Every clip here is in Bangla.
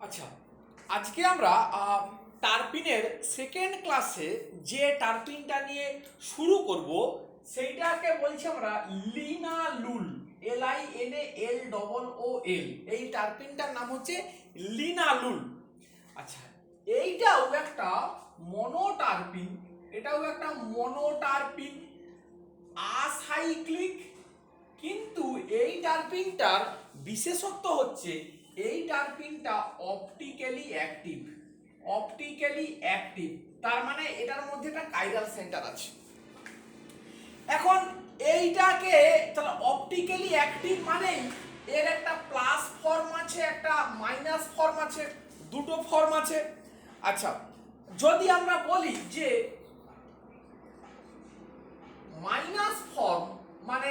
আচ্ছা, আজকে আমরা টারপিনের সেকেন্ড ক্লাসে যে টারপিনটা নিয়ে শুরু করব সেইটাকে বলছি আমরা লিনালুল। LINALOOL। এই টারপিনটার নাম হচ্ছে লিনালুল। আচ্ছা, এইটাও একটা মনোটারপিন, আসাইক্লিক। কিন্তু এই টারপিনটার বিশেষত্ব হচ্ছে এই টারপিনটা অপটিক্যালি অ্যাক্টিভ। তার মানে এটার মধ্যে একটা কাইরাল সেন্টার আছে। এখন এইটাকে তাহলে অপটিক্যালি অ্যাক্টিভ মানে এর একটা প্লাস ফর্ম আছে, একটা মাইনাস ফর্ম আছে, দুটো ফর্ম আছে। আচ্ছা, যদি আমরা বলি যে মাইনাস ফর্ম মানে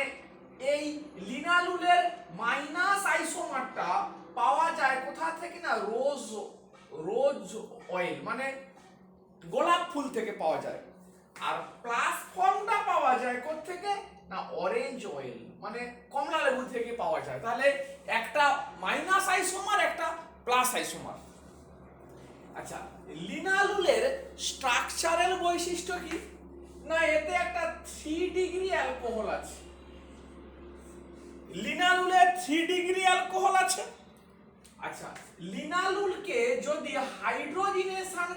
এই লিনালুলের মাইনাস আইসোমারটা পাওয়া যায় কোথা থেকে না, রোজ অয়েল মানে গোলাপ ফুল থেকে পাওয়া যায়। আর প্লাস ফর্মটা পাওয়া যায় কোথা থেকে না, অরেঞ্জ অয়েল মানে কমলা লেবু থেকে পাওয়া যায়। তাহলে একটা মাইনাস আইসোমার, একটা প্লাস আইসোমার। আচ্ছা, লিনালুলের স্ট্রাকচারাল বৈশিষ্ট্য কি না, এতে একটা 3 ডিগ্রি অ্যালকোহল আছে। লিনালুলে 3 ডিগ্রি অ্যালকোহল আছে। আচ্ছা, লিনালুলকে যদি হাইড্রোজিনেশন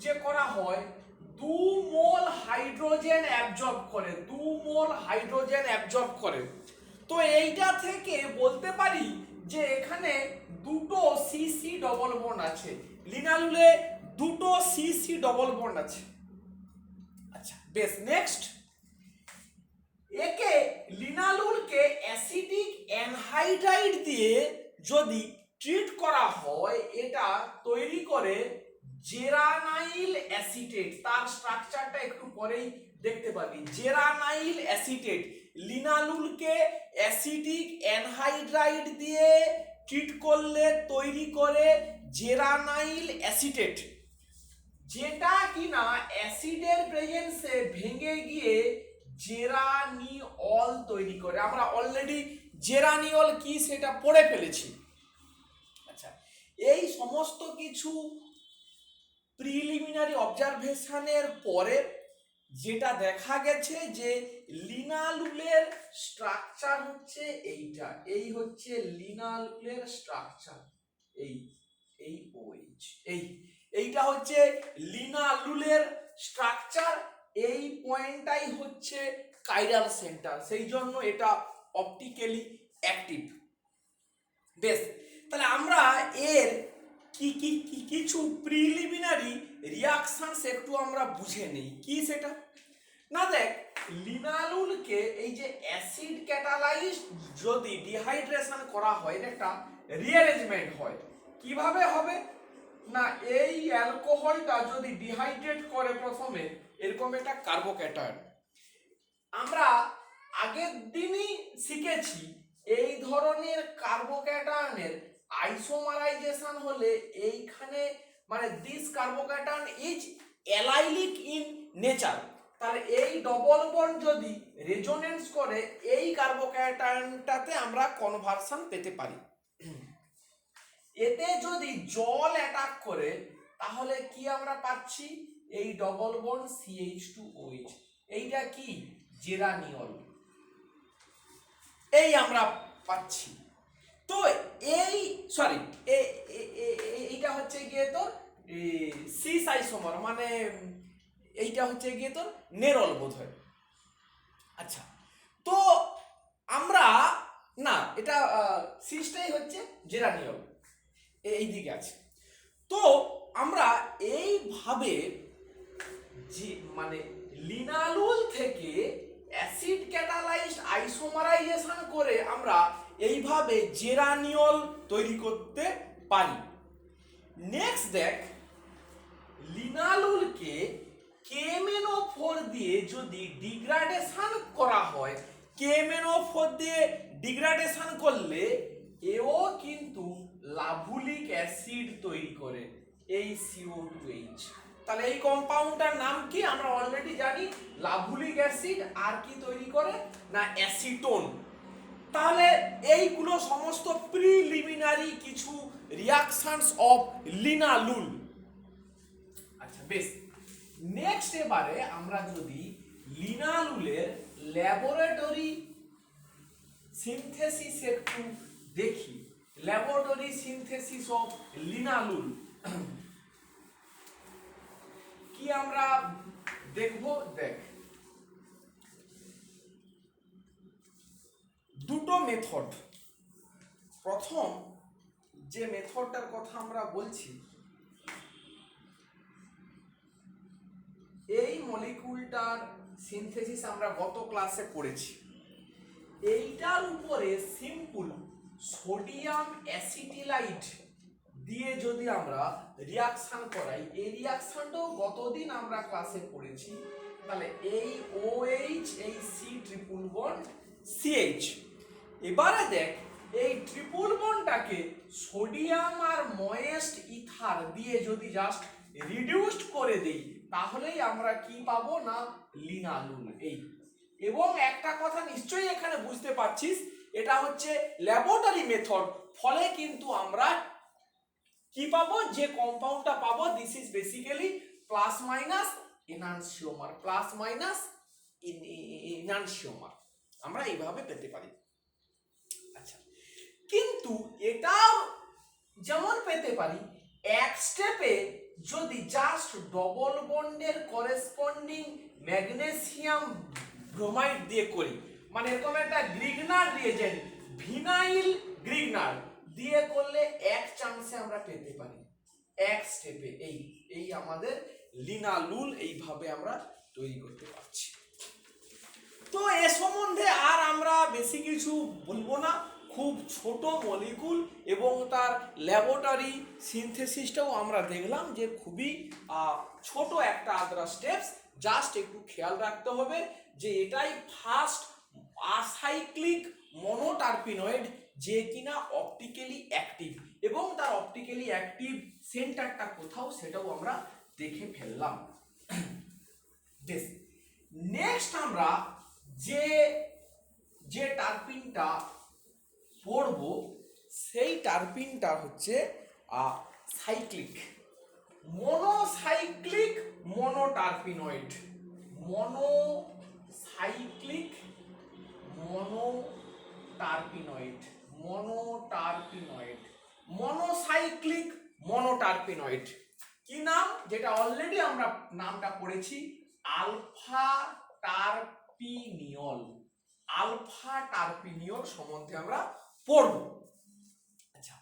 যে করা হয় 2 মোল হাইড্রোজেন অ্যাবজর্ব করে। তো এইটা থেকে বলতে পারি যে এখানে দুটো সিসি ডবল বন্ড আছে। লিনালুলে দুটো সিসি ডবল বন্ড আছে। আচ্ছা, বেশ, নেক্সট একে লিনালুলকে অ্যাসিডিক অ্যানহাইড্রাইড দিয়ে যদি ট্রিট করা হয়, এটা তৈরি করে জেরানাইল অ্যাসিটেট। তার স্ট্রাকচারটা একটু পরেই দেখতে পাবি। জেরানাইল অ্যাসিটেট লিনালুলকে অ্যাসিডিক অ্যানহাইড্রাইড দিয়ে ট্রিট করলে তৈরি করে জেরানাইল অ্যাসিটেট, যেটা কিনা অ্যাসিডের প্রেজেন্সে ভেঙে গিয়ে জেরানিয়ল তৈরি করে। আমরা অলরেডি জেরানিয়ল কি সেটা পড়ে ফেলেছি। আচ্ছা, এই সমস্ত কিছু প্রিলিমিনারি অবজারভেশনের পরে যেটা দেখা গেছে যে লিনালুলের স্ট্রাকচার হচ্ছে এইটা। এই হচ্ছে লিনালুলের স্ট্রাকচার। এইটা হচ্ছে লিনালুলের স্ট্রাকচার। এই পয়েন্টটাই হচ্ছে কাইরাল সেন্টার, সেই জন্য এটা অপটিক্যালি অ্যাক্টিভ। বেশ, তাহলে আমরা এর কিছু প্রিলিমিনারি রিঅ্যাকশনস একটু আমরা বুঝে নেই। কি সেটা না, দেখ, লিনালুলকে এই যে অ্যাসিড ক্যাটালাইজ যদি ডিহাইড্রেশন করা হয়, এটা একটা রিঅ্যারেঞ্জমেন্ট হয়। কিভাবে হবে না, এই অ্যালকোহলটা যদি ডিহাইড্রেট করে প্রথমে এরকম একটা কার্বোক্যাটায়ন। আমরা আগের দিনই শিখেছি এই ধরনের কার্বোক্যাটায়নের আইসোমারাইজেশন হলে এইখানে মানে this carbocation is allylic in nature. তাহলে এই ডবল বন্ড যদি রেজোনেন্স করে এই কার্বোক্যাটায়নটাতে আমরা কনভার্সন পেতে পারি। এতে যদি জল অ্যাটাক করে তাহলে কি আমরা পাচ্ছি, এই ডবল বন্ড CH2OH। এইটা কি, জেরানিয়ল, এই আমরা পাচ্ছি। তো এই সরি এইটা হচ্ছে গিয়ে তোর সিস আইসোমার, মানে এইটা হচ্ছে গিয়ে তোর নেরল বোধ হয়। আচ্ছা, তো আমরা না, এটা সিসটাই হচ্ছে জেরানিয়ল, এই দিকে আছে। তো আমরা এইভাবে যে মানে লিনালুল থেকে অ্যাসিড ক্যাটালাইজড আইসোমারাইজেশন করে আমরা এইভাবে জেরানিয়ল তৈরি করতে পারি। নেক্সট দেখ, লিনালুলকে KMnO4 দিয়ে যদি ডিগ্রাডেশন করা হয়, KMnO4 দিয়ে ডিগ্রাডেশন করলে এও কিন্তু লাভুলিক অ্যাসিড তৈরি করে, এই CO2H। তাহলে এই কম্পাউন্ডটার নাম কি আমরা অলরেডি জানি, লাভুলিক অ্যাসিড। আর কি তৈরি করে না, অ্যাসিটোন। তাহলে এইগুলো সমস্ত প্রিলিমিনারি কিছু রিয়াকশনস অফ লিনালুল। আচ্ছা বেশ, নেক্সট এবারে আমরা যদি লিনালুলের ল্যাবরেটরি সিনথেসিস একটু দেখি, ল্যাবরেটরি সিনথেসিস অফ লিনালুল কি আমরা দেখব। দেখ, দুটো মেথড। প্রথম যে মেথডটার কথা আমরা বলছি, এই মলিকুলটার সিনথেসিস আমরা গত ক্লাসে পড়েছি। এইটার উপরে সিম্পল সোডিয়াম অ্যাসিটিলাইট দিয়ে যদি আমরা রিয়াকশন করাই, এই রিয়াকশনটাও গতদিন আমরা ক্লাসে পড়েছি। তাহলে এই OH, এই C ট্রিপল বন্ড CH। এবারে দেখ, এই ট্রিপল বন্ডটাকে সোডিয়াম আর ময়েস্ট ইথার দিয়ে যদি জাস্ট রিডিউসড করে দেই, তাহলেই আমরা কি পাবো না লিনালুল। এই, এবং একটা কথা নিশ্চয়ই এখানে বুঝতে পারছিস, এটা হচ্ছে ল্যাবরেটরি মেথড, ফলে কিন্তু আমরা কি পাবো, যে কম্পাউন্ডটা পাবো, this is basically plus minus enantiomer, plus minus enantiomer আমরা এইভাবে পেতে পারি। আচ্ছা, কিন্তু এটাও যেমন পেতে পারি, এক স্টেপে যদি জাস্ট ডবল বন্ডের করেসপন্ডিং ম্যাগনেসিয়াম ব্রোমাইড দিয়ে করি, মানে এরকম একটা গ্রিগনার রিয়েজেন্ট, ভিনাইল গ্রিগনার দিয়ে করলে এক চান্সে আমরা পেতে পারি, এক স্টেপে। এই আমাদের লিনালুল এইভাবে আমরা তৈরি করতে পারছি। তো এ সম্বন্ধে আর আমরা বেশি কিছু বলবো না, খুব ছোট মলিকুল এবং তার ল্যাবরেটরি সিনথেসিসটাও আমরা দেখলাম যে খুবই ছোট একটা আদ্রা স্টেপস। জাস্ট একটু খেয়াল রাখতে হবে যে এটাই ফার্স্ট আসাইক্লিক মনোটারপিনয়েড, যে কিনা অপটিক্যালি অ্যাক্টিভ, এবং তার অপটিক্যালি অ্যাক্টিভ সেন্টারটা কোথাও সেটাও আমরা দেখে ফেললাম। বেশ, নেক্সট আমরা যে টারপিনটা পড়ব, সেই টারপিনটা হচ্ছে সাইক্লিক মনোসাইক্লিক মনোটারপিনয়েড। মনোসাইক্লিক মনোটারপিনয়েড, মনোসাইক্লিক মনোটারপিনয়েড কি নাম, যেটা অলরেডি আমরা নামটা পড়েছি, আলফা টারপিনিয়ল। আলফা টারপিনিয়ল সম্বন্ধে আমরা পড়ব। আচ্ছা,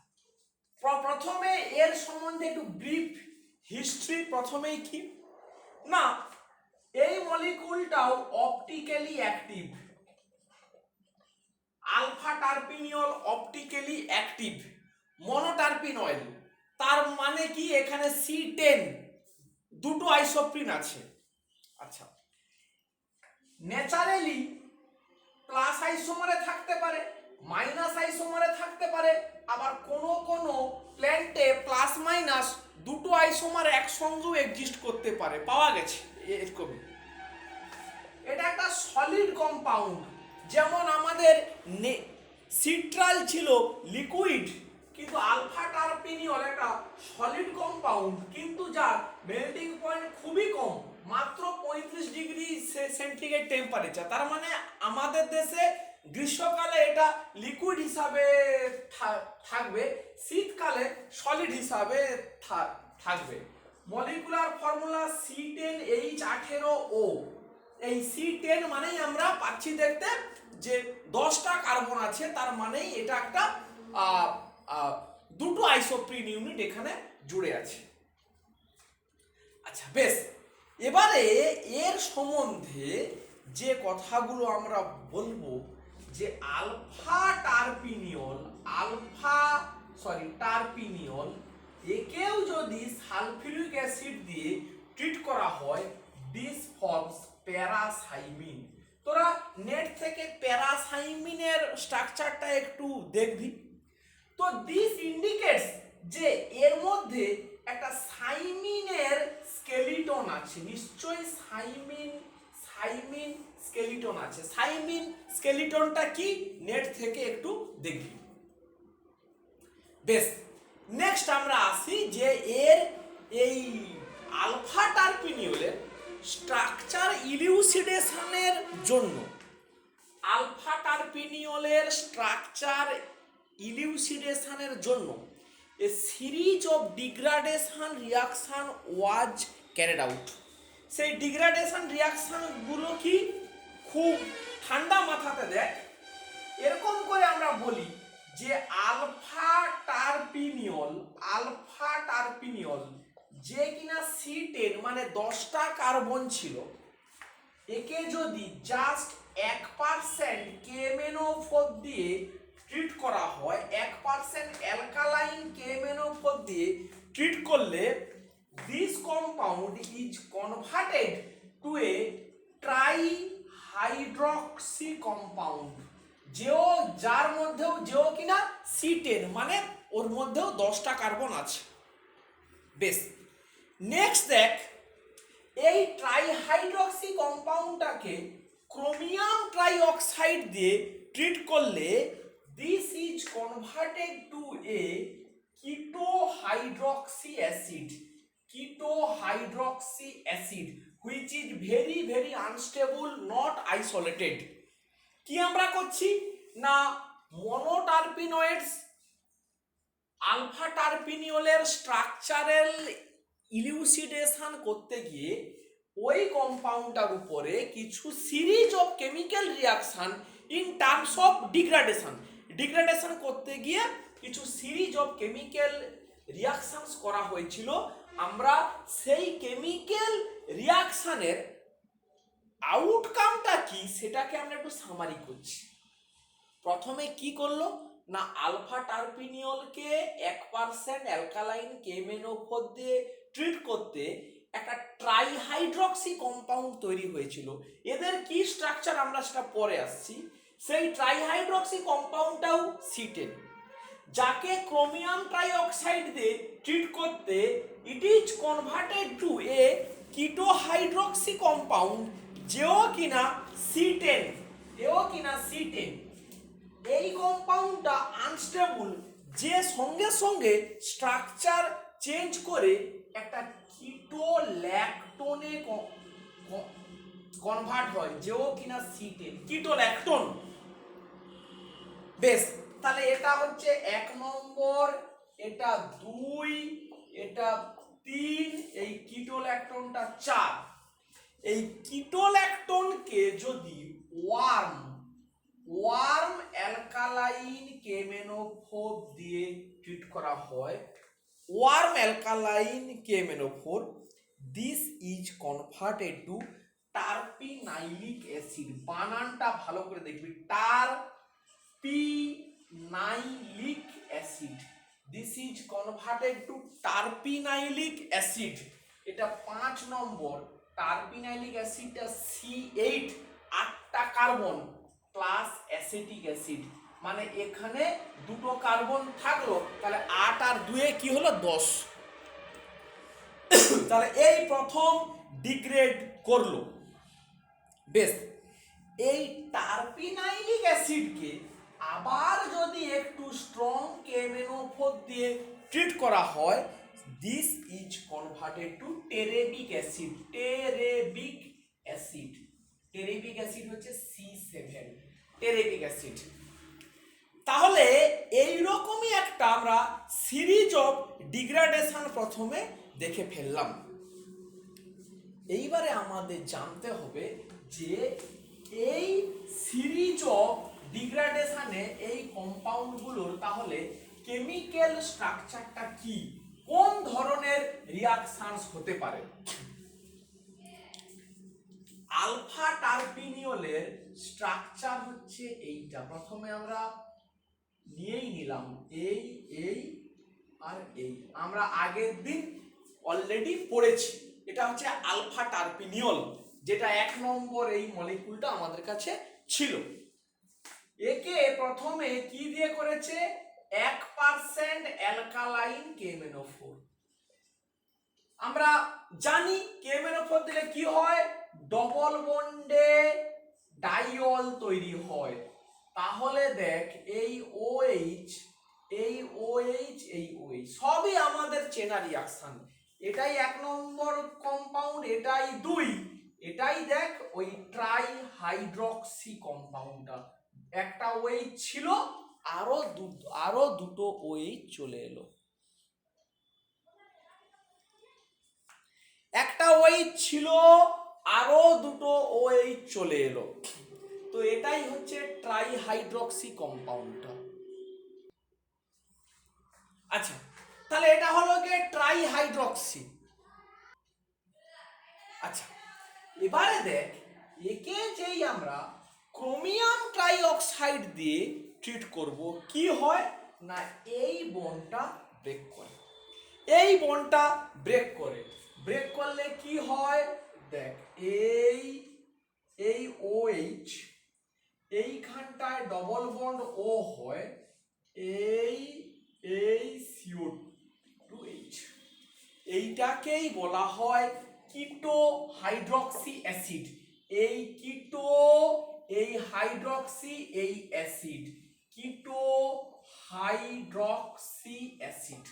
প্রথমে এর সম্বন্ধে একটু ব্রিফ হিস্ট্রি। প্রথমেই কি না, এই মলিকুলটাও optically active, alpha terpineol optically active monoterpenoid. তার মানে কি, এখানে C10 দুটো আইসোপ্রিন আছে। আচ্ছা, ন্যাচারালি প্লাস আইসোমারে থাকতে পারে, মাইনাস আইসোমারে থাকতে পারে, আবার কোন প্ল্যান্টে প্লাস মাইনাস দুটো আইসোমার একসঙ্গেও এক্সিস্ট করতে পারে, পাওয়া গেছে এরকমই। এটা একটা সলিড কম্পাউন্ড, যেমন আমাদের সিট্রাল ছিল লিকুইড, কিন্তু আলফা টারপিনিয়ল একটা সলিড কম্পাউন্ড, কিন্তু যার মেল্টিং পয়েন্ট খুবই কম, মাত্র 35 ডিগ্রি সেন্টিগ্রেড টেম্পারেচার। তার মানে আমাদের দেশে গ্রীষ্মকালে এটা লিকুইড হিসাবে থাকবে, শীতকালে সলিড হিসাবে থাকবে। Molecular formula C10H18O। এই C10 মানেই আমরা পাচ্ছি দেখতে যে 10টা কার্বন আছে, তার মানেই এটা একটা দুটো আইসোপ্রিন ইউনিট এখানে জুড়ে আছে। আচ্ছা বেশ, এবারে এর সম্বন্ধে যে কথাগুলো আমরা বলবো, যে টারপিনিয়ল একেও যদি সালফিউরিক অ্যাসিড দিয়ে ট্রিট করা হয়, দিস ফর্মস প্যারাসাইমিন। তোরা নেট থেকে প্যারাসাইমিনের স্ট্রাকচারটা একটু দেখবি। তো দিস ইন্ডিকেটস যে এর মধ্যে একটা সাইমিনের স্কেলিটন আছে, নিশ্চয়ই সাইমিন স্কেলিটন আছে। সাইমিন স্কেলিটনটা কি, নেট থেকে একটু দেখবি। বেশ, নেক্সট আমরা আসি যে এর এই আলফা টারপিনিওলের স্ট্রাকচার ইলিউসিডেশনের জন্য আলফা টারপিনিওলের স্ট্রাকচার ইলিউসিডেশনের জন্য a series of degradation reaction was carried out. সেই ডিগ্রাডেশন রিয়াকশনগুলো কি খুব ঠান্ডা মাথাতে দেখ, এরকম করে আমরা বলি যে আলফা টারপিনিয়ল যে কিনা C10 মানে 10টা কার্বন ছিল, একে যদি জাস্ট 1% KMnO4 দিয়ে ট্রিট করা হয়, 1% অ্যালকালাইন KMnO4 দিয়ে ট্রিট করলে this compound is converted to a trihydroxy compound, যার মধ্যেও কিনা C10 মানে ওর মধ্যেও 10টা কার্বন আছে। বেশ, নেক্সট দেখ, এই ট্রাইহাইড্রক্সি কম্পাউন্ডটাকে ক্রোমিয়াম ট্রাইঅক্সাইড দিয়ে ট্রিট করলে this is converted to A ketohydroxy acid which is very very unstable, not isolated। কি আমরা করছি না, মনোটারপিনয়েডস আলফা টারপিনিওলের স্ট্রাকচারাল ইলিউসিডেশন করতে গিয়ে ওই কম্পাউন্ডটার উপরে কিছু series of chemical reaction in terms of degradation করতে গিয়ে কিছু সিরিজ অফ কেমিক্যাল রিয়াকশনস করা হয়েছিল। আমরা সেই কেমিক্যাল রিয়াকশনের আউটকামটা কি সেটাকে আমরা একটু সামারি করছি। প্রথমে কি করলো না, আলফা টারপিনিওলকে 1% অ্যালকালাইন KMnO4 দিয়ে ট্রিট করতে একটা ট্রাইহাইড্রক্সি কম্পাউন্ড তৈরি হয়েছিল। এদের কি স্ট্রাকচার আমরা সেটা পরে আসছি। সেই ট্রাইহাইড্রক্সি কম্পাউন্ডটাও C10, যাকে ক্রোমিয়াম ট্রাইঅক্সাইড দিয়ে ট্রিট করতে it is converted to a ketohydroxy compound, যেও কিনা C10। এই কম্পাউন্ডটা আনস্টেবল, যে সঙ্গে সঙ্গে স্ট্রাকচার চেঞ্জ করে একটা কিটোল্যাকটোনে কনভার্ট হয়, যেও কিনা C10 কিটোল্যাকটোন। বেশ, তাহলে এটা হচ্ছে 1 নম্বর, এটা 2, এটা 3, এই কিটোল্যাকটোনটা 4। এই কিটোল্যাকটোনকে যদি ওয়ার্ম অ্যালকালাইন KMnO4 দিয়ে ট্রিট করা হয়, this is converted to terpenylic acid. বানানটা ভালো করে দেখবি, terpenylic acid. This is converted to terpenylic acid. এটা 5 নম্বর। টারপিনাইলিক অ্যাসিডটা C8, 8টা কার্বন প্লাস অ্যাসিটিক অ্যাসিড, মানে এখানে 2টো কার্বন থাকলো, তাহলে 8 আর 2 কি হলো 10। তাহলে এই প্রথম ডিগ্রেড করলো। বেশ, এই টারপিনাইলিক অ্যাসিডকে আবার যদি একটু স্ট্রং KMnO4 দিয়ে ট্রিট করা হয়, this is converted to terebic acid. Terebic acid হচ্ছে C7, টেরেবিক অ্যাসিড। তাহলে এই রকমই একটা আমরা সিরিজ অফ ডিগ্রেডেশন প্রথমে দেখে ফেললাম। এইবারে আমাদের জানতে হবে যে এই সিরিজ অফ ডিগ্রেডেশনে এই কম্পাউন্ডগুলোর তাহলে কেমিক্যাল স্ট্রাকচারটা কি, কোন ধরনের রিয়াকশনস হতে পারে। আলফা টারপিনিওলের স্ট্রাকচার হচ্ছে এইটা। প্রথমে আমরা নিয়েই নিলাম এই আর এই, আমরা আগের দিন অলরেডি পড়েছি। এটা হচ্ছে আলফা টারপিনিওল, যেটা 1 নম্বর এই মলিকিউলটা আমাদের কাছে ছিল। একে প্রথমে কি দিয়ে করেছে, 1% অ্যালকালাইন KMnO4। আমরা জানি KMnO4 দিলে কি হয়, ডবল বন্ডে ডাইয়ল তৈরি হয়। তাহলে দেখ এই OH এই OH এই OH সবই আমাদের চেনা রিয়াকশন। এটাই 1 নম্বর কম্পাউন্ড, এটাই 2, এটাই দেখ ওই ট্রাই হাইড্রক্সি কম্পাউন্ডটা। একটা OH ছিল, আরো দুটো OH চলে এলো। একটা OH ছিল, আরো দুটো OH চলে এলো। তো এটাই হচ্ছে ট্রাই হাইড্রক্সি কম্পাউন্ডটা। আচ্ছা, তাহলে এটা হলো গিয়ে ট্রাই হাইড্রক্সি। আচ্ছা, এবারে দেখ একে যেই আমরা ক্রোমিয়াম ট্রাই অক্সাইড দিয়ে ট্রিট করব, কি হয় না এই বন্ডটা ব্রেক করে, এই বন্ডটা ব্রেক করে। ব্রেক করলে কি হয় দেখ, এই OH এইখানটায় ডবল বন্ড ও হয়, এই CO2H, এইটাকেই বলা হয় কিটো হাইড্রক্সি অ্যাসিড। এই কিটো, এই হাইড্রক্সি, এই অ্যাসিড, কিটো হাইড্রক্সি অ্যাসিড।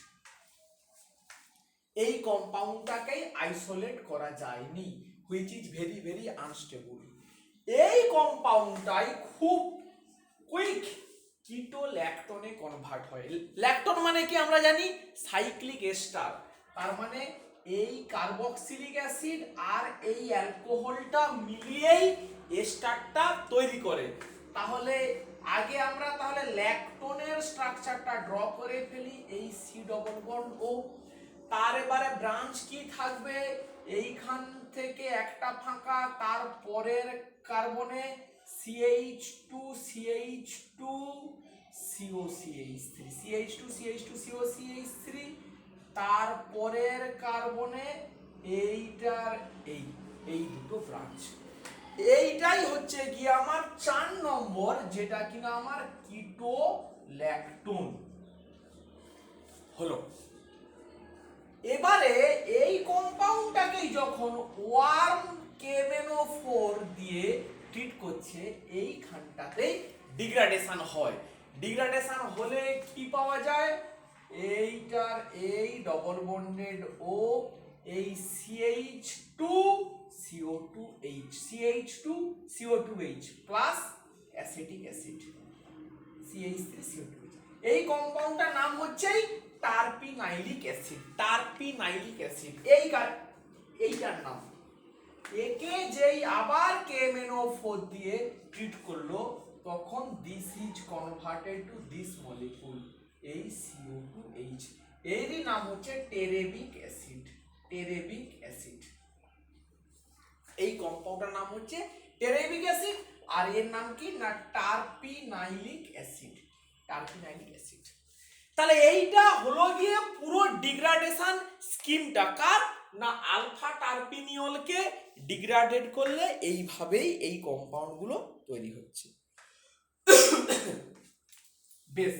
এই কম্পাউন্ডটাকেই আইসোলেট করা যায়নি, which is very very unstable. এই কম্পাউন্ডটাই খুব কুইক কিটো ল্যাকটোনে কনভার্ট হয়। ল্যাকটোন মানে কি আমরা জানি, সাইক্লিক এস্টার। তার মানে এই কার্বক্সিলিক অ্যাসিড আর এই অ্যালকোহলটা মিলিয়েই এস্টারটা তৈরি করে। তাহলে আগে আমরা তাহলে ল্যাকটোনের স্ট্রাকচারটা ড্র করে ফেলি, এই সি ডবল বন্ড ও। তার এবারে ব্রাঞ্চ কি থাকবে, এইখান থেকে একটা ফাঁকা, তার পরের কার্বনে CH2 CH2 COCH3 CH2 CH2 COCH3, তারপরের কার্বনে এইটার এই দুটো ব্রাঞ্চ। এইটাই হচ্ছে কি আমার 4 নম্বর, যেটা কিনা আমার কিটো ল্যাকটোন হলো। এবারে এই কম্পাউন্ডটাকে যখন ওয়ার্ম KMnO4 দিয়ে ট্রিট করছে, এইখানটাতে ডিগ্রাডেশন হয়। ডিগ্রাডেশন হলে কি পাওয়া যায়, এইটার এই ডবল বন্ডেড ও, এই CH2 CO2H, CH2 CO2H plus acetic acid CH3 CO2H। এই কম্পাউন্ডটার নাম হচ্ছে টারপিনাইলিক অ্যাসিড। টারপিনাইলিক অ্যাসিড এইটার নাম। একে যেই আবার KMnO4 দিয়ে ট্রিট করলো, তখন this is converted to this molecule, এই CO2H। এরই নাম হচ্ছে টেরেবিক অ্যাসিড। টেরেবিক অ্যাসিড, এই কম্পাউন্ডটার নাম হচ্ছে টেরেবিক অ্যাসিড, আর এর নাম কি না টারপিনাইলিক অ্যাসিড। টারপিনাইলিক অ্যাসিড। তাহলে এইটা হলো গিয়ে পুরো ডিগ্রাডেশন স্কিমটা কার না আলফা টারপিনিয়লকে ডিগ্রাডেড করলে এইভাবেই এই কম্পাউন্ডগুলো তৈরি হচ্ছে। বেশ,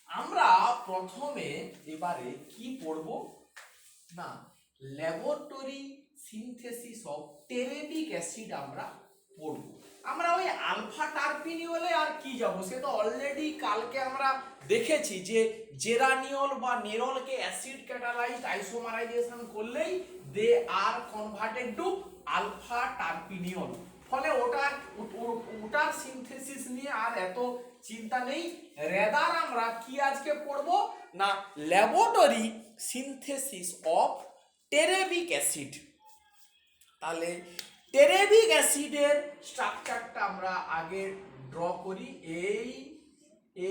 আমরা প্রথমে এবারে কি পড়ব না ল্যাবরেটরি সিনথেসিস অফ টেরেবিক অ্যাসিড আমরা পড়ব। আমরা ওই আলফা টারপিনিয়লে আর কি যাব, সে তো অলরেডি কালকে আমরা দেখেছি যে জেরানিয়ল বা নেরলকে অ্যাসিড ক্যাটালাইজড আইসোমারাইজেশন করলেই দে আর কনভার্টেড টু আলফা টারপিনিয়ল। ফলে ওটার সিনথেসিস নিয়ে আর এত চিন্তা নেই। রেদার আমরা কি আজকে পড়ব না ল্যাবরেটরি সিনথেসিস অফ টেরেবিক অ্যাসিড। তাহলে টেরেবিক অ্যাসিডের স্ট্রাকচারটা আমরা আগে ড্র করি।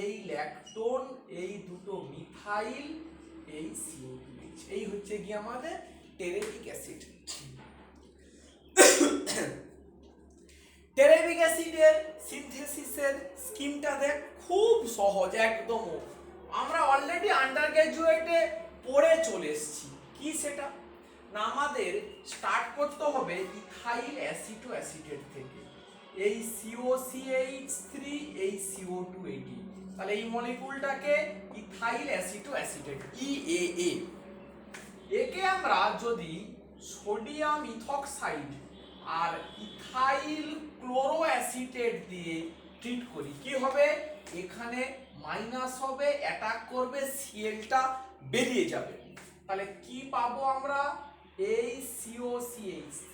এই ল্যাকটোন, এই দুটো মিথাইল, এই CO2H, এই হচ্ছে কি আমাদের টেরেবিক অ্যাসিড। টেরেবিক অ্যাসিডের সিনথেসিসের স্কিমটা দেখ খুব সহজ একদম। আমরা অলরেডি আন্ডার গ্র্যাজুয়েটে পড়ে চলে এসেছি। কি সেটা না আমাদের স্টার্ট করতে হবে ইথাইল অ্যাসিটো অ্যাসিডের থেকে, এই COCH3, এই CO2AD। তাহলে এই মলিকিউলটাকে ইথাইল অ্যাসিটো অ্যাসিডেট EAA। একে আমরা যদি সোডিয়াম ইথক্সাইড আর ইথাইল ক্লোরো অ্যাসিটেট দিয়ে ট্রিট করি, কি হবে এখানে মাইনাস হবে, অ্যাটাক করবে, সিএলটা বেরিয়ে যাবে। তাহলে কি পাবো আমরা? এই COCH3,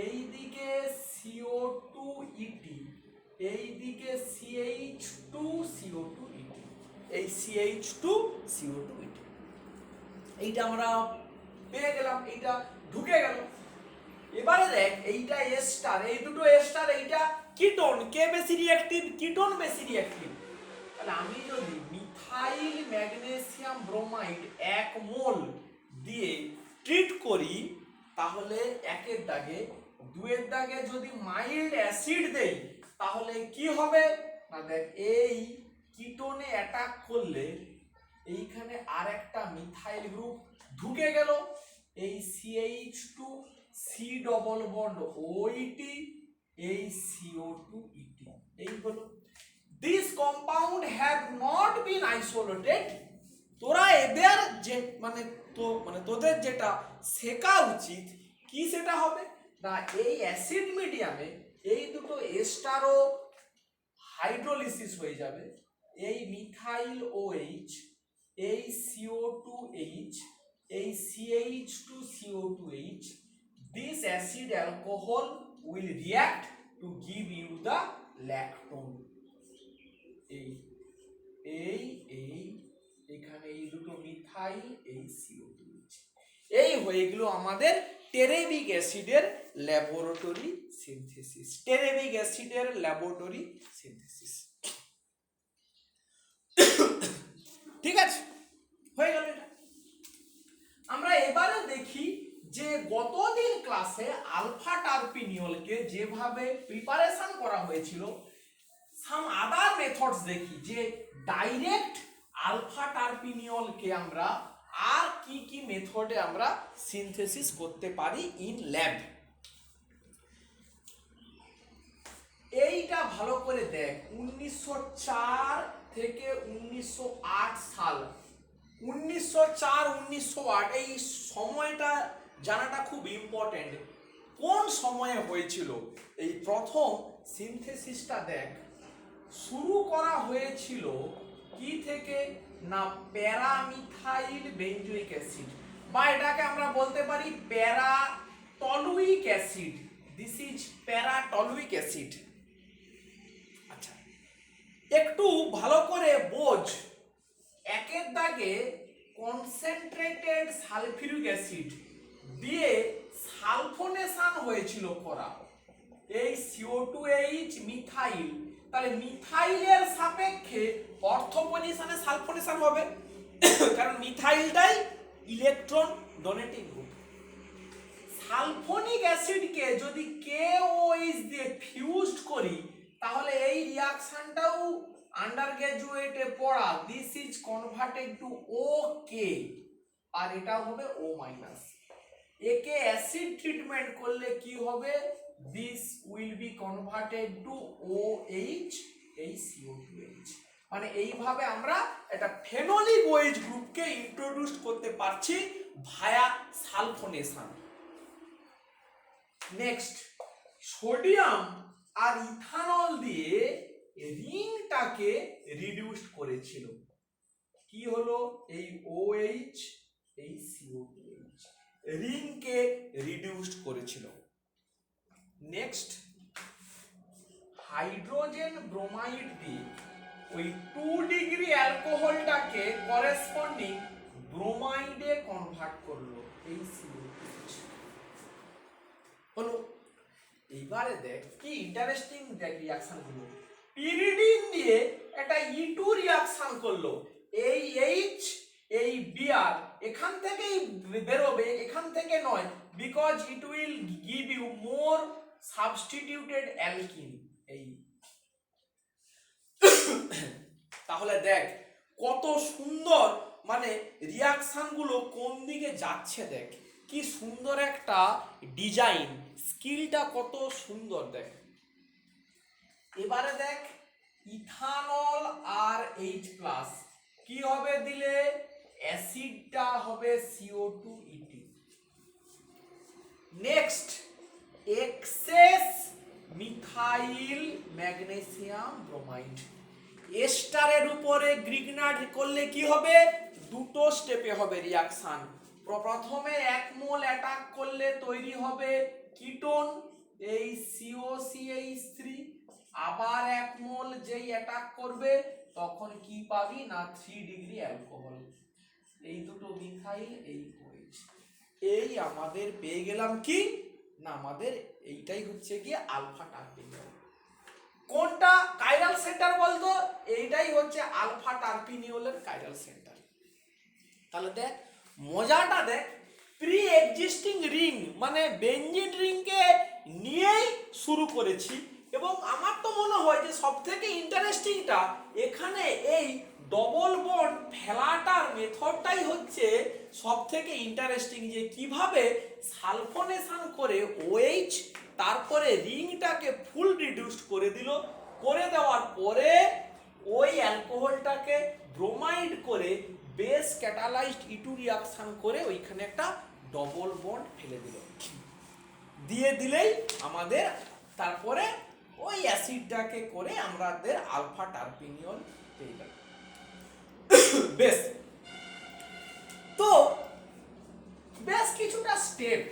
এইদিকে CO2ET, এইদিকে CH2CO2ET, এই CH2CO2ET, এইটা আমরা পেয়ে গেলাম, এইটা ঢুকে গেল। এবারে দেখ এইটা এস্টার, এই দুটো এস্টার, এইটা কিটোন, কে বেশি রিঅ্যাক্টিভ? কিটোন বেশি রিঅ্যাক্টিভ। তাহলে আমি যদি মিথাইল ম্যাগনেসিয়াম ব্রোমাইড 1 মোল দিয়ে ট্রিট করি, তাহলে 1 এর দাগে, 2 এর দাগে যদি মাইল্ড অ্যাসিড দেই, তাহলে কি হবে না? দেখ এই কিটোনে অ্যাটাক করলে এইখানে আরেকটা মিথাইল গ্রুপ ঢুকে গেল, এই CH2 C double bond OET, এই CO2ET, এই হলো। This compound have not been isolated. তোরা এদের যে তোদের যেটা শেখা উচিত কি সেটা হবে না, এই অ্যাসিড মিডিয়ামে এই দুটো এস্টারও হাইড্রোলিসিস হয়ে যাবে, এই মিথাইল OH, এই CO2H, এই CH2CO2H, this acid alcohol will react to give you the lactone. এই এই এই এখানে এই দুটো মিথাইল, এই CO2H, এই হয়ে গেল আমাদের টেরেবিক অ্যাসিডের ল্যাবরেটরি সিনথেসিস। টেরেবিক অ্যাসিডের ল্যাবরেটরি সিনথেসিস, ঠিক আছে, হয়ে গেল এটা। আমরা এবারে দেখি যে গতদিন ক্লাসে আলফা টারপিনিয়লকে যেভাবে প্রিপারেশন করা হয়েছিল, সাম আদার মেথডস দেখি যে ডাইরেক্ট আলফা টারপিনিয়লকে আমরা আর কি কি মেথডে আমরা সিনথেসিস করতে পারি ইন ল্যাব। এইটা ভালো করে দেখ, 1904 থেকে 1908 সাল, 1904-1908 এই সময়টা জানাটা খুব ইম্পর্টেন্ট। কোন সময়ে হয়েছিল এই প্রথম সিনথেসিসটা? দেখ শুরু করা হয়েছিল কি থেকে না, প্যারামিথাইল বেঞ্জোইক অ্যাসিড, বা এটাকে আমরা বলতে পারি paratoluic acid. This is paratoluic acid. আচ্ছা, একটু ভালো করে বোঝ, 1 এর দাগে কনসেন্ট্রেটেড সালফিউরিক অ্যাসিড দিয়ে সালফোনেশন হয়েছিল করা, এই CO2H মিথাইল। তাহলে মিথাইলের সাপেক্ষে অর্থ পজিশনে সালফোনেশন হবে, কারণ মিথাইলটাই ইলেকট্রন ডোনেটিং গ্রুপ। সালফোনিক অ্যাসিডকে যদি KOH দিয়ে ফিউজড করি, তাহলে এই রিঅ্যাকশনটাও আন্ডার গ্রাজুয়েটে পড়া, this is converted two OK, আর এটা হবে O-। একে অ্যাসিড ট্রিটমেন্ট করলে কি হবে? This will be converted to OH, এই CO2H। মানে এইভাবে আমরা একটা ফেনোলিক OH গ্রুপকে ইন্ট্রোডিউস করতে পারছি ভায়া সালফোনেশন। নেক্সট, সোডিয়াম আর ইথানল দিয়ে রিংটাকে রিডিউস করেছিল, কি হলো? এই OH, এই CO2H, রিংকে রিডিউস করেছিল। নেক্সট, হাইড্রোজেন ব্রোমাইড দিয়ে ওই 2 ডিগ্রি অ্যালকোহলটাকে করেসপন্ডিং ব্রোমাইডে কনভার্ট করলো, এই CO2H হলো। এইবারে দেখ কি ইন্টারেস্টিং, দেখ রিঅ্যাকশন গুলো। পিরিডিন দিয়ে একটা E2 রিঅ্যাকশন করলো, এই H, এই Br এখান থেকেই বেরোবে, এখান থেকে নয়, because it will give you more substituted alkene. এই তাহলে দেখ কত সুন্দর, মানে রিঅ্যাকশন গুলো কোন দিকে যাচ্ছে, দেখ কি সুন্দর একটা ডিজাইন, স্কিলটা কত সুন্দর দেখ। এবারে দেখ ইথানল আর H+ কি হবে দিলে, অ্যাসিডটা হবে CO2ET। Next, excess methyl magnesium bromide, এস্টারের উপরে গ্রিগনার্ড করলে কি হবে, দুটো স্টেপে হবে রিয়াকশন। প্রথমে 1 মোল অ্যাটাক করলে তৈরি হবে কিটোন এই COCH3, আবার 1 মোল যেই অ্যাটাক করবে তখন কি পাবি না 3 ডিগ্রি অ্যালকোহল, এই দুটো মিথাইল এই OH, এই আমাদের পেয়ে গেলাম কি না আমাদের এইটাই হচ্ছে কি আলফা টার্পিনিয়ল। কোনটা কাইরাল সেন্টার বলতো, এইটাই হচ্ছে আলফা টার্পিনিওলের কাইরাল সেন্টার। তাহলে দেখ মজাটা দেখ, প্রি এক্সিস্টিং রিং মানে বেনজিন রিংকে নিয়েই শুরু করেছি, এবং আমার তো মনে হয় যে সব থেকে ইন্টারেস্টিংটা এখানে এই ডবল বন্ড ফেলাটার মেথডটাই হচ্ছে সব থেকে ইন্টারেস্টিং, যে কিভাবে সালফোনেশন করে OH তারপরে রিংটাকে ফুল রিডিউসড করে দিল, করে দেওয়ার পরে ওই অ্যালকোহলটাকে ব্রোমাইড করে বেস ক্যাটালাইজড E2 রিয়াকশন করে ওইখানে একটা ডবল বন্ড ফেলে দিল, দিয়ে দিলেই আমাদের তারপরে ওই অ্যাসিডটাকে করে আমাদের আলফা টার্পিনিয়ল পেয়ে গেল। বেশ, তো বেশ কিছুটা স্টেপ,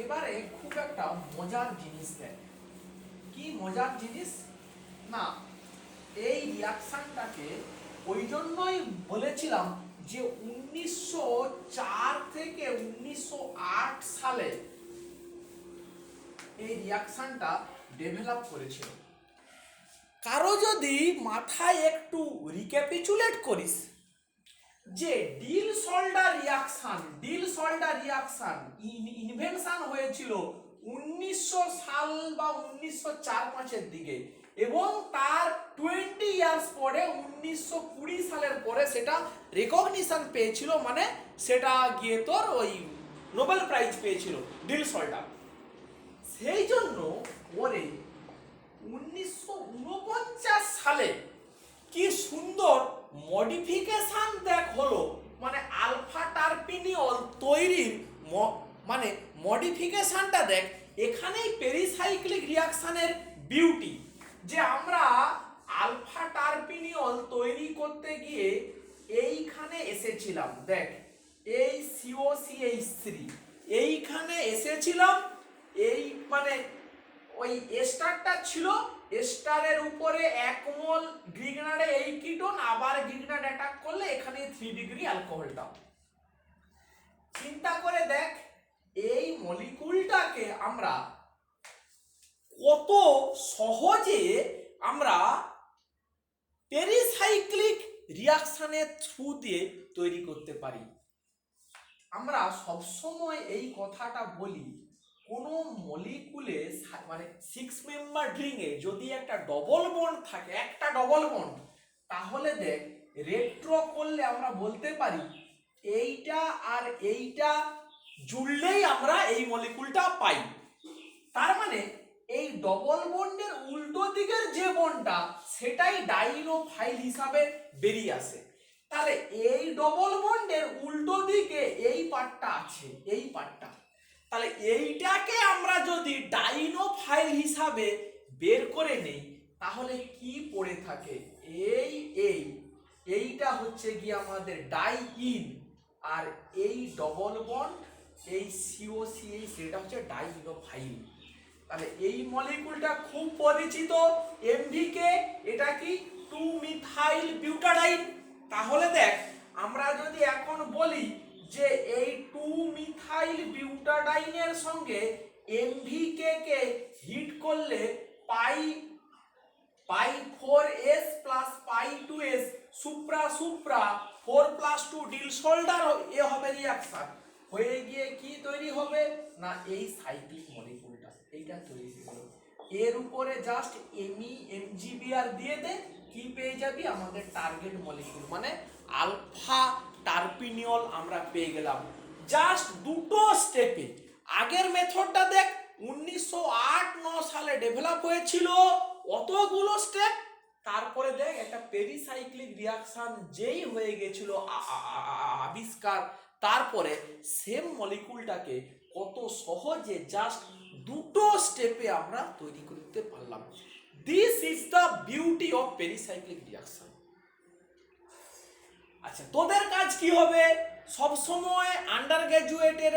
এবারে খুব একটা মজার জিনিস দেখ, কি মজার জিনিস না, এই রিয়াকশনটাকে ওই জন্যই বলেছিলাম যে 1904 থেকে 1908 সালে এই রিয়াকশনটা ডেভেলপ করেছিল। কারো যদি মাথায় একটু রিক্যাপিচুলেট করিস যে ডিল সল্ডার রিয়াকশন ইনভেনশন হয়েছিল 1900 সাল বা 1904-5 দিকে, এবং তার 20 ইয়ার্স পরে 1920 সালের পরে সেটা রেকগনিশন পেয়েছিল, মানে সেটা গিয়ে তোর ওই নোবেল প্রাইজ পেয়েছিল ডিল সল্ডার। সেই জন্য ওরে 1949 সালে কি সুন্দর মডিফিকেশন দেখ হলো, মানে আলফা টার্পিনিয়ল তৈরির মানে মডিফিকেশনটা দেখ, এখানেই পেরিসাইক্লিক রিয়াকশনের বিউটি, যে আমরা আলফা টার্পিনিয়ল তৈরি করতে গিয়ে এইখানে এসেছিলাম, দেখ এই COCH3 এইখানে এসেছিলাম, এই মানে ওই এস্টারটা ছিল, এস্টারের উপরে 1 মোল গ্রিগনার্ডে এই কিটোন, আবার গ্রিগনার্ড অ্যাটাক করলে এখানে 3 ডিগ্রি অ্যালকোহলটা। চিন্তা করে দেখ এই মলিকুলটাকে আমরা কত সহজে আমরা পেরিসাইক্লিক রিয়াকশনের থ্রু দিয়ে তৈরি করতে পারি। আমরা সবসময় এই কথাটা বলি, কোনো মলিকুলে মানে 6 মেম্বার রিংয়ে যদি একটা ডবল বন্ড থাকে, একটা ডবল বন্ড, তাহলে দেখ রেট্রো করলে আমরা বলতে পারি এইটা আর এইটা জুড়লেই আমরা এই মলিকুলটা পাই। তার মানে এই ডবল বন্ডের উল্টো দিকের যে বন্ডটা সেটাই ডাইনোফাইল হিসাবে বেরিয়ে আসে। তাহলে এই ডবল বন্ডের উল্টো দিকে এই পার্টটা আছে, এই পার্টটা, তাহলে এইটাকে আমরা যদি ডাইনোফাইল হিসাবে বের করে নেই তাহলে কি পড়ে থাকে, এইটা হচ্ছে কি আমাদের ডাইইন, আর এই ডবল বন্ড এই COCH সেটা হচ্ছে ডাইনোফাইল। তাহলে এই মলিকুলটা খুব পরিচিত MVK, এটা কি 2 মিথাইল বিউটাডাইন। তাহলে দেখ আমরা যদি এখন বলি যে এই 2 মিথাইল বিউটাডাইনের সঙ্গে MVK কে হিট করলে pi 4s plus pi 2s supra 4+2 Diels Alder এ হবে রিয়াকশন, হয়ে গিয়ে কি তৈরি হবে না এই সাইক্লিক মলিকুলটা এইটা তৈরি হলো। এর উপরে জাস্ট MgBr দিয়ে দে, কি পেয়ে যাবি আমাদের টার্গেট মলিকুল, মানে আলফা টার্পিনিয়ল আমরা পেয়ে গেলাম জাস্ট দুটো স্টেপে। আগের মেথডটা দেখ 1908-9 সালে ডেভেলপ হয়েছিল, অতগুলো স্টেপ, তারপরে দেখ একটা পেরিসাইক্লিক রিয়াকশন যেই হয়ে গেছিল আবিষ্কার, তারপরে সেম মলিকুলটাকে কত সহজে জাস্ট দুটো স্টেপে আমরা তৈরি করতে পারলাম। This is the beauty of pericyclic reaction. আচ্ছা, তোদের কাজ কি হবে, সব সময় আন্ডার গ্র্যাজুয়েটের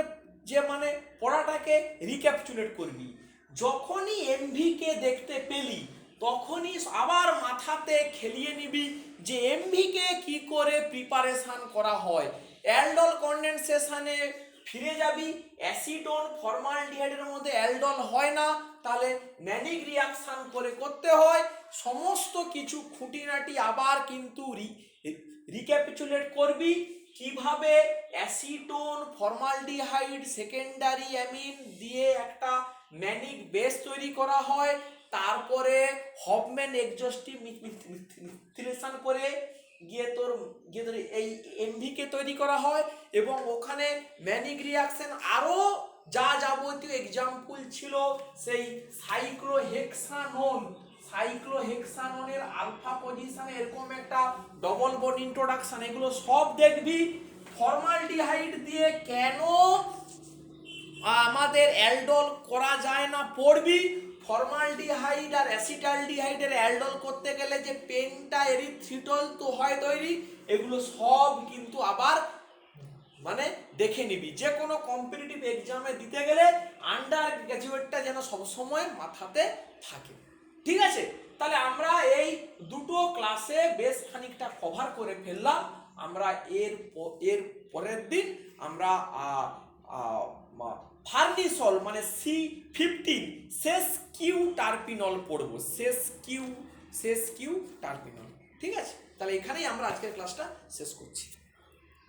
যে মানে পড়াটাকে রিক্যাপচুলেট করবি। যখনই এমভি কে দেখতে পেলি তখনই আবার মাথাতে খেলিয়ে নিবি যে এমভি কে কি করে প্রিপারেশন করা হয়। অ্যালডল কনডেনসেশনে ফিরে যাবি, অ্যাসিডন ফর্মালডিহাইডের মধ্যে অ্যালডল হয় না, তাহলে ম্যানিক রিয়াকশন করে করতে হয়। সমস্ত কিছু খুঁটিনাটি আবার কিন্তু রিক্যাপিচুলেট করবি, কিভাবে অ্যাসিটোন ফর্মালডিহাইড সেকেন্ডারি অ্যামিন দিয়ে একটা ম্যানিক বেস তৈরি করা হয়, তারপরে হফম্যান এক্সজস্টিভ মিথিলেশন করে গিয়ে তোর এই এমভি কে তৈরি করা হয়, এবং ওখানে ম্যানিক রিয়াকশন আরো যা যাবতীয় এক্সাম্পল ছিল, সেই সাইক্লোহেক্সাননের আলফা পজিশনে এরকম একটা ডবল বন্ড ইন্ট্রোডাকশন, এগুলো সব দেখবি। ফর্মালডিহাইড দিয়ে কেন আমাদের অ্যালডল করা যায় না পড়বি। ফর্মালডিহাইড আর অ্যাসিটালডিহাইডের অ্যালডল করতে গেলে যে পেন্টা এরিথ্রিটল তো হয় তৈরি, এগুলো সব কিন্তু আবার মানে দেখে নিবি। যে কোনো কম্পিটিটিভ এক্সামে দিতে গেলে আন্ডার গ্র্যাজুয়েটটা যেন সবসময় মাথাতে থাকে। ঠিক আছে, তাহলে আমরা এই দুটো ক্লাসে বেশ খানিকটা কভার করে ফেললাম। আমরা এর পরের দিন আমরা ফার্নিসল মানে C15 শেষ কিউ টার্পিনল পড়বো, শেষ কিউ টার্পিনল। ঠিক আছে, তাহলে এখানেই আমরা আজকের ক্লাসটা শেষ করছি।